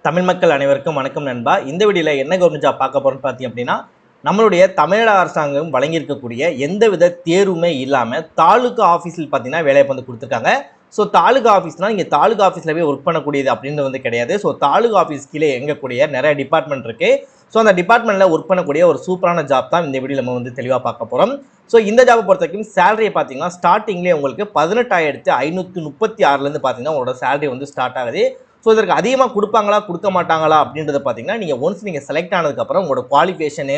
தமிழ் மக்கள் அனைவருக்கும் வணக்கம் நண்பா. இந்த வீடியோவில் என்ன கவர்மெண்ட் ஜாப் பார்க்க போகிறோம்னு பார்த்தீங்க அப்படின்னா, நம்மளுடைய தமிழக அரசாங்கம் வழங்கியிருக்கக்கூடிய எந்தவித தேர்வுமே இல்லாமல் தாலுகா ஆஃபீஸில் பார்த்தீங்கன்னா வேலையை வந்து கொடுத்துருக்காங்க. ஸோ தாலுகா ஆஃபீஸ்னால் இங்கே தாலுகா ஆஃபீஸில் போய் ஒர்க் பண்ணக்கூடியது அப்படின்றது வந்து கிடையாது. ஸோ தாலுகா ஆஃபீஸ் கீழே இயங்கக்கூடிய நிறைய டிபார்ட்மெண்ட் இருக்குது. ஸோ அந்த டிபார்ட்மெண்ட்டில் ஒர்க் பண்ணக்கூடிய ஒரு சூப்பரான ஜாப் தான் இந்த வீடியோ நம்ம வந்து தெளிவாக பார்க்க போகிறோம். ஸோ இந்த ஜாப்பை பொறுத்த வரைக்கும் சேலரியை பார்த்தீங்கன்னா ஸ்டார்டிங்லேயே உங்களுக்கு 18,536 பார்த்தீங்கன்னா உங்களோட சேலரி வந்து ஸ்டார்ட் ஆகுது. ஸோ இதற்கு அதிகமாக கொடுப்பாங்களா கொடுக்க மாட்டாங்களா அப்படின்றத பார்த்தீங்கன்னா நீங்கள் செலக்ட் ஆனதுக்கப்புறம் உங்களோட குவாலிஃபிகேஷனு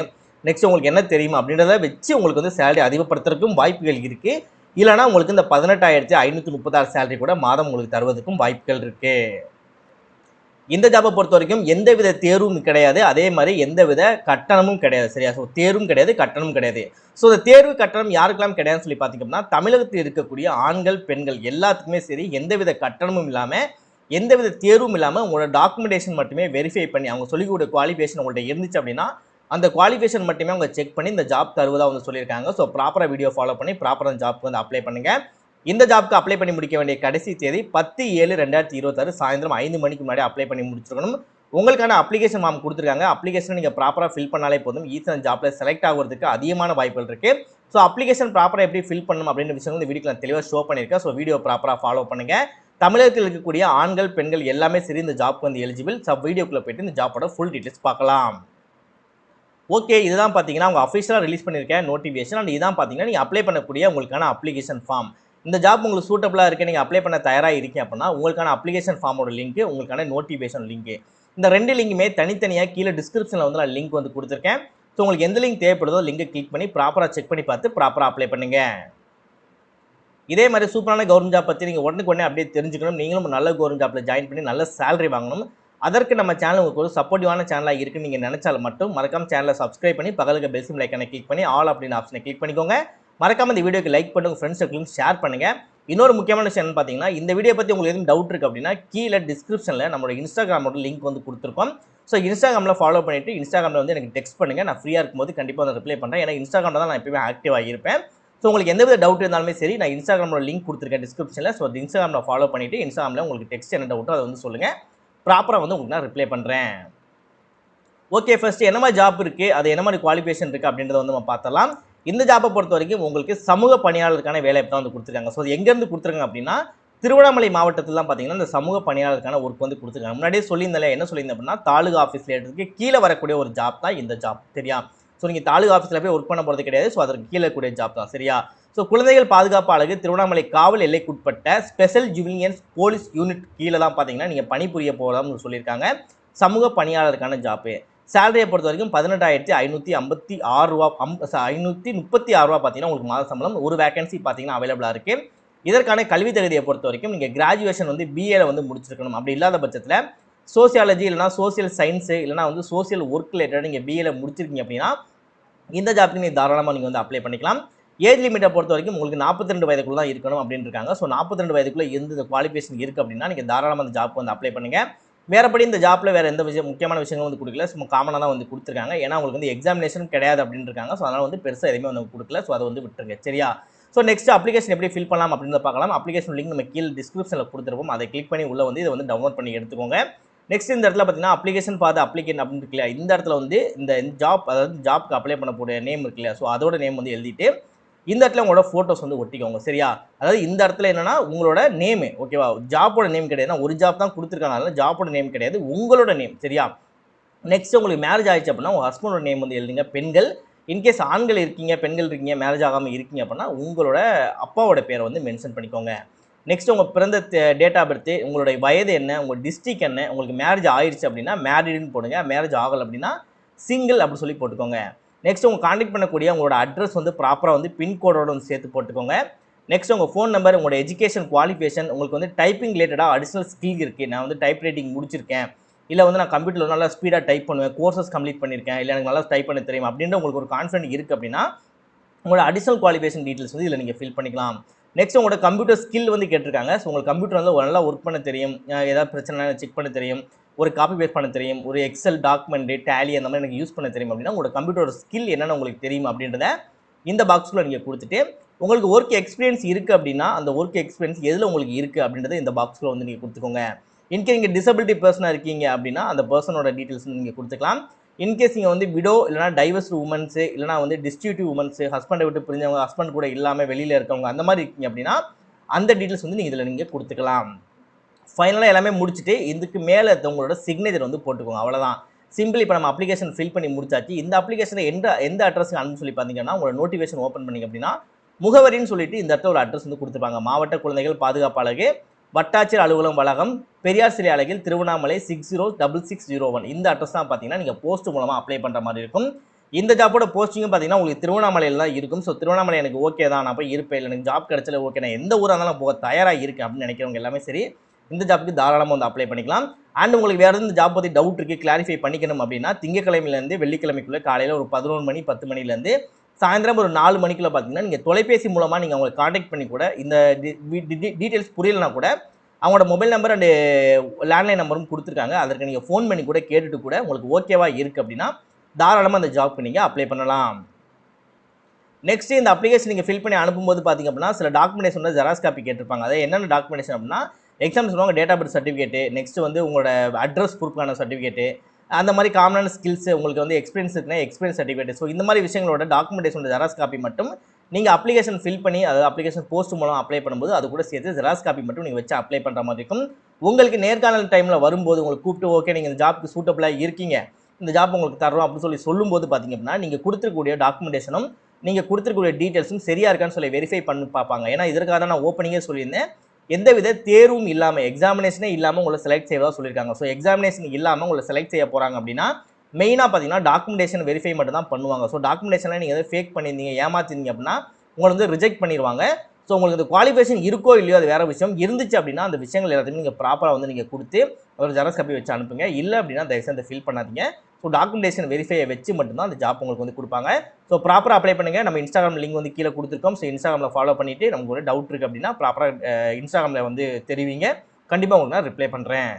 நெக்ஸ்ட் உங்களுக்கு என்ன தெரியுமா அப்படின்றத வச்சு உங்களுக்கு வந்து சேலரி அதிகப்படுத்துறதுக்கும் வாய்ப்புகள் இருக்குது. இல்லைனா உங்களுக்கு இந்த 18,536 சேலரி கூட மாதம் உங்களுக்கு தருவதற்கும் வாய்ப்புகள் இருக்குது. இந்த ஜாப்பை பொறுத்த வரைக்கும் எந்தவித தேர்வும் கிடையாது, அதே மாதிரி எந்தவித கட்டணமும் கிடையாது. சரியா? ஸோ தேர்வும் கிடையாது, கட்டணமும் கிடையாது. ஸோ இந்த தேர்வு கட்டணம் யாருக்கெல்லாம் கிடையாதுன்னு சொல்லி பார்த்தீங்கன்னா, தமிழகத்தில் இருக்கக்கூடிய ஆண்கள் பெண்கள் எல்லாத்துக்குமே சரி எந்தவித கட்டணமும் இல்லாமல் எந்தவித தேர்வும் இல்லாமல் உங்களோட டாக்குமெண்டேஷன் மட்டுமே வெரிஃபை பண்ணி அவங்க சொல்லிக்கூடிய குவாலிஃபிகேஷன் உங்கள்கிட்ட இருந்துச்சு அப்படின்னா அந்த குவாலிஃபிகேஷன் மட்டுமே அவங்க செக் பண்ணி இந்த ஜாப் தருவதாக வந்து சொல்லியிருக்காங்க. ஸோ ப்ராப்பராக வீடியோ ஃபாலோ பண்ணி ப்ராப்பராக ஜாப்க்கு வந்து அப்ளை பண்ணுங்கள். இந்த ஜாப்க்கு அப்ளை பண்ணி முடிக்க வேண்டிய கடைசி தேதி 10/7/2026 சாயந்தரம் 5 மணிக்கு முன்னாடி அப்ளை பண்ணி முடிச்சிருக்கணும். உங்களுக்கான அப்ளிகேஷன் ஃபார்ம் கொடுத்துருக்காங்க. அப்ளிகேஷன் நீங்கள் ப்ராப்பராக ஃபில் பண்ணாலே போதும், ஈஸியாக ஜாப்பில் செலக்ட் ஆகிறதுக்கு அதிகமான வாய்ப்புகள் இருக்குது. ஸோ அப்ளிகேஷன் ப்ராப்பராக எப்படி ஃபில் பண்ணணும் அப்படின்ற விஷயம் வந்து வீடியோக்கு நான் தெளிவாக ஷோ பண்ணியிருக்கேன். ஸோ வீடியோ ப்ராப்பராக ஃபாலோ பண்ணுங்கள். தமிழகத்தில் இருக்கக்கூடிய ஆண்கள் பெண்கள் எல்லாமே சரி இந்த ஜாப்க்கு வந்து எலிஜிபிள். ஸோ வீடியோக்குள்ளே போய்ட்டு இந்த ஜாப்போட ஃபுல் டீட்டெயில்ஸ் பார்க்கலாம். ஓகே, இதுதான் பார்த்தீங்கன்னா அவங்க அஃபிஷியலாக ரிலீஸ் பண்ணியிருக்கேன் நோட்டிஃபிகேஷன். அண்ட் இதான் பார்த்தீங்கன்னா நீங்கள் அப்ளை பண்ணக்கூடிய உங்களுக்கான அப்ளிகேஷன் ஃபார்ம். இந்த ஜாப் உங்களுக்கு சூட்டபுளாக இருக்குது, நீங்கள் அப்ளை பண்ண தயாராக இருக்கீங்க அப்படின்னா உங்களுக்கான அப்ளிகேஷன் ஃபார்மோட லிங்க், உங்களுக்கான நோட்டிஃபிகேஷன் லிங்க், இந்த 2 லிங்குமே தனித்தனியாக கீழே டிஸ்கிரிப்ஷனில் வந்து நான் லிங்க் வந்து கொடுத்துருக்கேன். ஸோ உங்களுக்கு எந்த லிங்க் தேவைப்படுதோ லிங்கை கிளிக் பண்ணி ப்ராப்பராக செக் பண்ணி பார்த்து ப்ராப்பராக அப்ளை பண்ணுங்கள். இதே மாதிரி சூப்பரான கவர்மெண்ட் ஜாப் பற்றி நீங்கள் உடனே அப்படியே தெரிஞ்சுக்கணும், நீங்களும் நல்ல கவர்மெண்ட் ஜாப்பில் ஜாயின் பண்ணி நல்ல சேலரி வாங்கணும். அதற்கு நம்ம சேனல் உங்களுக்கு ஒரு சப்போர்ட்டிவான சேனலாக இருக்குன்னு நீங்கள் நினச்சாலும் மட்டும் மறக்காம சேனலை சப்ஸ்கிரைப் பண்ணி பக்கத்துக்கு பெல் சிம்பல் ஐகானை கிளிக் பண்ணி ஆல் அப்படின்னு ஆப்ஷனை கிளிக் பண்ணிக்கோங்க. மறக்காம இந்த வீடியோக்கு லைக் பண்ணி உங்கள் ஃப்ரெண்ட்ஸுக்கும் ஷேர் பண்ணுங்கள். இன்னொரு முக்கியமான விஷயம் என்னன்னு பார்த்தீங்கன்னா, இந்த வீடியோ பற்றி உங்களுக்கு எதுவும் டவுட் இருக்குது அப்படின்னா கீழே டிஸ்கிரிப்ஷனில் நம்மளோட இன்ஸ்டாகிராமோட லிங்க் வந்து கொடுத்துருக்கோம். ஸோ இன்ஸ்டாகிராமில் ஃபாலோ பண்ணிவிட்டு இன்ஸ்டாகிராமில் வந்து எனக்கு டெக்ஸ்ட் பண்ணுங்கள். நான் ஃப்ரீயாக இருக்கும்போது கண்டிப்பாக வந்து ரிப்ளை பண்ணுறேன். ஏன்னா இன்ஸ்டாகிராமில் தான் நான் எப்பவுமே ஆக்டிவாக இருப்பேன். ஸோ உங்களுக்கு எந்தவித டவுட் இருந்தாலுமே சரி நான் இன்ஸ்டாகிராமோட லிங்க் கொடுத்துருக்கேன் டிஸ்கிரிப்ஷனில். ஸோ இன்ஸ்டாகிராமில் ஃபாலோ பண்ணிவிட்டு இன்ஸ்டாகிராமில் உங்களுக்கு டெக்ஸ்ட் என்ன டவுட்டோ அதை வந்து சொல்லுங்கள். ப்ராப்பராக வந்து உங்களுக்கு நான் ரிப்ளை பண்ணுறேன். ஓகே, ஃபர்ஸ்ட் என்ன மாதிரி ஜாப் இருக்குது, அது என்ன மாதிரி குவாலிஃபிகேஷன் இருக்குது அப்படின்றத வந்து நம்ம பார்த்தலாம். இந்த ஜாப்பை பொறுத்த வரைக்கும் உங்களுக்கு சமூக பணியாளருக்கான வேலையை தான் வந்து கொடுத்துருக்காங்க. ஸோ எங்கேருந்து கொடுத்துருக்காங்க அப்படின்னா திருவண்ணாமலை மாவட்டத்தில் தான் பார்த்தீங்கன்னா இந்த சமூக பணியாளருக்கான ஒர்க் வந்து கொடுத்துருக்காங்க. முன்னாடியே சொல்லியிருந்தாலே என்ன சொல்லியிருந்தேன் அப்படின்னா தாலுகா ஆஃபீஸில் எடுத்துக்கு கீழே வரக்கூடிய ஒரு ஜாப் தான் இந்த ஜாப். சரியா? ஸோ நீங்கள் தாலுகா ஆஃபீஸில் போய் ஒர்க் பண்ண போகிறது கிடையாது. ஸோ அதற்கு கீழே கூடிய ஜாப் தான். சரியா? ஸோ குழந்தைகள் பாதுகாப்பு அலகு திருவண்ணாமலை காவல் எல்லைக்குட்பட்ட ஸ்பெஷல் ஜுவிலியன்ஸ் போலீஸ் யூனிட் கீழே தான் பார்த்தீங்கன்னா நீங்கள் பணிபுரிய போகலாம்னு சொல்லியிருக்காங்க. சமூக பணியாளருக்கான ஜாப்பு. சேலரியை பொறுத்த வரைக்கும் 18,556 ரூபா 536 ரூபா பார்த்தீங்கன்னா உங்களுக்கு மாத சம்பளம். ஒரு வேகன்சி பார்த்தீங்கன்னா அவைலபிளாக இருக்குது. இதற்கான கல்வி தகுதியை பொறுத்த வரைக்கும் நீங்கள் கிராஜுவேஷன் வந்து பிஏல வந்து முடிச்சிருக்கணும். அப்படி இல்லாத பட்சத்தில் சோசியாலஜி இல்லைனா சோசியல் சயின்ஸு இல்லைனா வந்து சோசியல் ஒர்க் ரிலேட்டட் நீங்கள் பிஏல முடிச்சிருக்கீங்க அப்படின்னா இந்த ஜாப்புக்கு நீங்கள் தாராளமாக நீங்கள் வந்து அப்ளை பண்ணிக்கலாம். ஏஜ் லிமிட்டை பொறுத்த வரைக்கும் உங்களுக்கு 42 வயதுக்குள்ள தான் இருக்கணும் அப்படின்னு இருக்காங்க. ஸோ 42 வயதுக்குள்ளே எந்த குவாலிஃபிகேஷன் இருக்குது அப்படின்னா நீங்கள் தாராளமாக அந்த ஜாப்புக்கு வந்து அப்ளை பண்ணுங்கள். வேறுபடி இந்த ஜாப்பில் வேறு எந்த முக்கியமான விஷயங்களும் வந்து கொடுக்கல. சும்மா காமனாக தான் வந்து கொடுத்துருக்காங்க. ஏன்னா உங்களுக்கு வந்து எக்ஸாமினேஷன் கிடையாது அப்படின்னு இருக்காங்க. ஸோ அதனால் வந்து பெருசாக எதுவுமே வந்து கொடுக்கல. ஸோ அதை வந்து விட்டுருங்க. சரியா? ஸோ நெக்ஸ்ட் அப்ளிகேஷன் எப்படி ஃபில் பண்ணலாம் அப்படின்னு பார்க்கலாம். அப்ளிகேஷன் லிங்க் நம்ம கீழே டிஸ்கிரிப்ஷனில் கொடுத்துருப்போம். அதை கிளிக் பண்ணி உள்ள வந்து இதை வந்து டவுன்லோட் பண்ணி எடுத்துக்கோங்க. நெக்ஸ்ட் இந்த இடத்துல பார்த்தீங்கன்னா அப்ளிகேஷன் ஃபார் அப்ளிகேஷன் அப்படின்னு இருக்கு இல்லையா, இந்த இடத்துல வந்து இந்த ஜாப் அதாவது ஜாப்க்கு அப்ளை பண்ணக்கூடிய நேம் இருக்கு இல்லையா, ஸோ அதோட நேம் வந்து எழுதிட்டு இந்த இடத்துல உங்களோட ஃபோட்டோஸ் வந்து ஒட்டிக்கோங்க. சரியா? அதாவது இந்த இடத்துல என்னன்னா உங்களோட நேமு, ஓகேவா? ஜாப்போட நேம் கிடையாது. ஒரு ஜாப் தான் கொடுத்துருக்காங்க, அதனால ஜாப்போட நேம் கிடையாது, உங்களோட நேம். சரியா? நெக்ஸ்ட் உங்களுக்கு மேரேஜ் ஆயிடுச்சு அப்படின்னா உங்கள் ஹஸ்பண்டோட நேம் வந்து எழுதுங்க. பெண்கள் இன்கேஸ் ஆண்கள் இருக்கீங்க பெண்கள் இருக்கீங்க மேரேஜ் ஆகாமல் இருக்கீங்க அப்படின்னா உங்களோட அப்பாவோட பேரை வந்து மென்ஷன் பண்ணிக்கோங்க. நெக்ஸ்ட் உங்கள் பிறந்த டேட் ஆஃப் பர்த், உங்களுடைய வயது என்ன, உங்கள் டிஸ்ட்ரிக் என்ன, உங்களுக்கு மேரேஜ் ஆயிடுச்சு அப்படின்னா மேரிடுன்னு போடுங்க. மேரேஜ் ஆகலை அப்படின்னா சிங்கிள் அப்படி சொல்லி போட்டுக்கோங்க. நெக்ஸ்ட் உங்கள் கான்டாக்ட் பண்ணக்கூடிய உங்களோட அட்ரஸ் வந்து ப்ராப்பராக வந்து பின்கோடோட வந்து சேர்த்து போட்டுக்கோங்க. நெக்ஸ்ட் உங்கள் ஃபோன் நம்பர், உங்களோட எஜுகேஷன் குவாலிஃபிகேஷன், உங்களுக்கு வந்து டைப்பிங் ரிலேட்டடாக அடிஷனல் ஸ்கில் இருக்குது, நான் வந்து டைப் ரைட்டிங் முடிச்சிருக்கேன், இல்லை வந்து நான் கம்ப்யூட்டரில் நல்லா ஸ்பீடாக டைப் பண்ணுவேன், கோர்சஸ் கம்ப்ளீட் பண்ணியிருக்கேன், இல்லை எனக்கு நல்லா டைப் பண்ண தெரியும் அப்படின்ற உங்களுக்கு ஒரு கான்ஃபிடென்ட் இருக்குது அப்படின்னா உங்களோட அடிஷனல் குவாலிஃபிகேஷன் டீட்டெயில்ஸ் வந்து இதில் நீங்கள் ஃபில் பண்ணிக்கலாம். நெக்ஸ்ட் உங்களோட கம்ப்யூட்டர் ஸ்கில் வந்து கேட்டிருக்காங்க. ஸோ உங்களுக்கு கம்ப்யூட்டர் வந்து நல்லா ஒர்க் பண்ண தெரியும், ஏதாவது பிரச்சனை செக் பண்ண தெரியும், ஒரு காப்பி பேஸ்ட் பண்ண தெரியும், ஒரு எக்ஸல் டாக்குமெண்ட்டு டேலி அந்த மாதிரி எனக்கு யூஸ் பண்ண தெரியும் அப்படின்னா உங்களோட கம்ப்யூட்டரோட ஸ்கில் என்னென்னு உங்களுக்கு தெரியும் அப்படின்றத இந்த பாக்ஸில் நீங்கள் கொடுத்துட்டு உங்களுக்கு ஒர்க் எக்ஸ்பீரியன்ஸ் இருக்குது அப்படின்னா அந்த ஒர்க் எக்ஸ்பீரியன்ஸ் எதில் உங்களுக்கு இருக்குது அப்படின்றத இந்த பாக்ஸில் வந்து நீங்கள் கொடுத்துக்கோங்க. இன்கேஸ் நீங்கள் டிசபிலிட்டி பர்சனாக இருக்கீங்க அப்படின்னா அந்த பர்சனோட டீட்டெயில்ஸ் நீங்கள் கொடுத்துக்கலாம். இன்கேஸ் நீங்கள் வந்து விடோ இல்லைனா டைவர்ஸ்டு உமன்ஸு இல்லைனா வந்து டிஸ்ட்ரிபியூட்டிவ் உமன்ஸு ஹஸ்பண்டை விட்டு பிரிஞ்சவங்க, ஹஸ்பண்ட் கூட இல்லாமல் வெளியில் இருக்கவங்க அந்த மாதிரி இருக்கீங்க அப்படின்னா அந்த டீட்டெயில்ஸ் வந்து நீங்கள் இதில் நீங்கள் கொடுத்துக்கலாம். ஃபைனலாக எல்லாமே முடிச்சுட்டு இதுக்கு மேலே உங்களோட சிக்னேச்சர் வந்து போட்டுக்கோங்க. அவ்வளோதான். சிம்பிள். இப்போ நம்ம அப்ளிகேஷன் ஃபில் பண்ணி முடிச்சாச்சு. இந்த அப்ளிகேஷனை எந்த அட்ரஸ்க்கு அனுப்ப சொல்லி பார்த்தீங்கன்னா, உங்களோட நோட்டிஃபிகேஷன் ஓப்பன் பண்ணிங்க அப்படின்னா முகவரின்னு சொல்லிட்டு இந்த இடத்துல ஒரு அட்ரஸ் வந்து கொடுத்துருப்பாங்க. மாவட்ட குழந்தைகள் பாதுகாப்பு அலகு, வட்டாட்சியர் அலுவலகம் வளாகம், பெரியார் சிலை அலகில், திருவண்ணாமலை 606601. இந்த அட்ரஸ் தான் பார்த்தீங்கன்னா நீங்கள் போஸ்ட் மூலமாக அப்ளை பண்ணுற மாதிரி இருக்கும். இந்த ஜாப்போட போஸ்டிங்கும் பார்த்தீங்கன்னா உங்களுக்கு திருவண்ணாமலையில் தான் இருக்கும். ஸோ திருவண்ணாமலை எனக்கு ஓகே தான், நான் போய் இருப்பேன், இல்லை எனக்கு ஜாப் கிடைச்சல ஓகே, நான் எந்த ஊராக இருந்தாலும் போக தயாராக இருக்கேன் அப்படின்னு நினைக்கிறவங்க எல்லாமே சரி இந்த ஜாப்புக்கு தாராளமாக வந்து அப்ளை பண்ணிக்கலாம். அண்ட் உங்களுக்கு வேறு எதுவும் இந்த ஜாப் பற்றி டவுட் இருக்குது, கிளாரிஃபை பண்ணிக்கணும் அப்படின்னா திங்கக்கிழமையிலேருந்து வெள்ளிக்கிழமைக்குள்ளே காலையில் ஒரு 11 மணி 10 மணிலேருந்து சாயந்தரம் ஒரு 4 மணிக்குள்ளே பார்த்தீங்கன்னா நீங்கள் தொலைபேசி மூலமாக நீங்கள் அவங்களை காண்டாக்ட் பண்ணி கூட இந்த டீட்டெயில்ஸ் புரியலைனா கூட அவங்களோட மொபைல் நம்பர் அண்டு லேண்ட்லைன் நம்பரும் கொடுத்துருக்காங்க. அதற்கு நீங்கள் ஃபோன் பண்ணி கூட கேட்டுட்டு கூட உங்களுக்கு ஓகேவா இருக்குது அப்படின்னா தாராளமாக அந்த ஜாப்க்கு நீங்கள் அப்ளை பண்ணலாம். நெக்ஸ்ட் இந்த அப்ளிகேஷன் நீங்கள் ஃபில் பண்ணி அனுப்பும்போது பார்த்தீங்க அப்படின்னா சில டாக்குமெண்டேஷன் வந்து ஜெராக்ஸ் காப்பி கேட்டிருப்பாங்க. அது என்னென்ன டாக்குமெண்டேஷன் அப்படின்னா எக்ஸாம் சொல்லுவாங்க, date of birth certificate, next வந்து உங்களோட அட்ரஸ் ப்ரூஃப்கான சர்டிஃபிகேட்டு, அந்த மாதிரி காமனான ஸ்கில்ஸ், உங்களுக்கு வந்து எக்ஸ்பீரியன்ஸ் இருக்குன்னா எக்ஸ்பீரியன்ஸ் சர்டிஃபிகேட். ஸோ இந்த மாதிரி விஷயங்களோட டாக்குமெண்டேஷனோட ஜெராக்ஸ் காப்பி மட்டும் நீங்கள் அப்ளிகேஷன் ஃபில் பண்ணி அதாவது அப்ளிகேஷன் போஸ்ட் மூலம் அப்ளை பண்ணும்போது அது கூட சேர்த்து ஜெராக்ஸ் காப்பி மட்டும் நீங்கள் வச்சு அப்ளை பண்ணுற மாதிரி இருக்கும். உங்களுக்கு நேர்காணல் டைமில் வரும்போது உங்களுக்கு கூப்பிட்டு ஓகே நீங்கள் இந்த ஜாப்க்கு சூட்டபிளாக இருக்கீங்க, இந்த ஜாப் உங்களுக்கு தரோம் அப்படின்னு சொல்லும்போது பார்த்தீங்க அப்படின்னா நீங்கள் கொடுத்துருக்கக்கூடிய டாக்குமெண்டேஷனும் நீங்கள் கொடுத்துருக்கக்கூடிய டீட்டெயில்ஸும் சரியாக இருக்கான்னு சொல்லி வெரிஃபை பண்ணி பார்ப்பாங்க. ஏன்னா இதற்காக தான் நான் ஓப்பனிங்கே சொல்லியிருந்தேன், எந்தவித தேர்வும் இல்லாமல் எக்ஸாமினேஷனே இல்லாமல் உங்களை செலக்ட் செய்வதாக சொல்லியிருக்காங்க. ஸோ எக்ஸாமினேஷன் இல்லாமல் உங்களை செலக்ட் செய்ய போகிறாங்க அப்படின்னா மெயினாக பார்த்தீங்கன்னா டாக்குமெண்டேஷன் வெரிஃபை மட்டும் தான் பண்ணுவாங்க. ஸோ டாக்குமெண்டேஷனில் நீங்கள் எதாவது ஃபேக் பண்ணியிருந்தீங்க, ஏமாத்திருந்தீங்க அப்படின்னா உங்களை வந்து ரிஜெக்ட் பண்ணிடுவாங்க. ஸோ உங்களுக்கு இந்த குவாலிஃபிகேஷன் இருக்கோ இல்லையோ அது வேறு விஷயம். இருந்துச்சு அப்படின்னா அந்த விஷயங்கள் எல்லாத்தையுமே நீங்கள் ப்ராப்பராக வந்து நீங்கள் கொடுத்து ஒரு ஜெராக்ஸ் காப்பி வச்சு அனுப்புங்க. இல்லை அப்படின்னா தயவுசெய்து அதை ஃபில் பண்ணாதீங்க. ஸோ டாக்குமெண்டேஷன் வெரிஃபையை வச்சு மட்டும்தான் அந்த ஜாப் உங்களுக்கு வந்து கொடுப்பாங்க. ஸோ ப்ராப்பராக அப்ளை பண்ணுங்கள். நம்ம இன்ஸ்டாகிராம் லிங்க் வந்து கீழே கொடுத்துருக்கோம். ஸோ இன்ஸ்டாகிராமில் ஃபாலோ பண்ணிவிட்டு நமக்கு ஒரு டவுட் இருக்குது அப்படின்னா ப்ராப்பராக இன்ஸ்டாகிராமில் வந்து தெரிவிங்க. கண்டிப்பாக உங்களுக்கு நான் ரிப்ளை பண்ணுறேன்.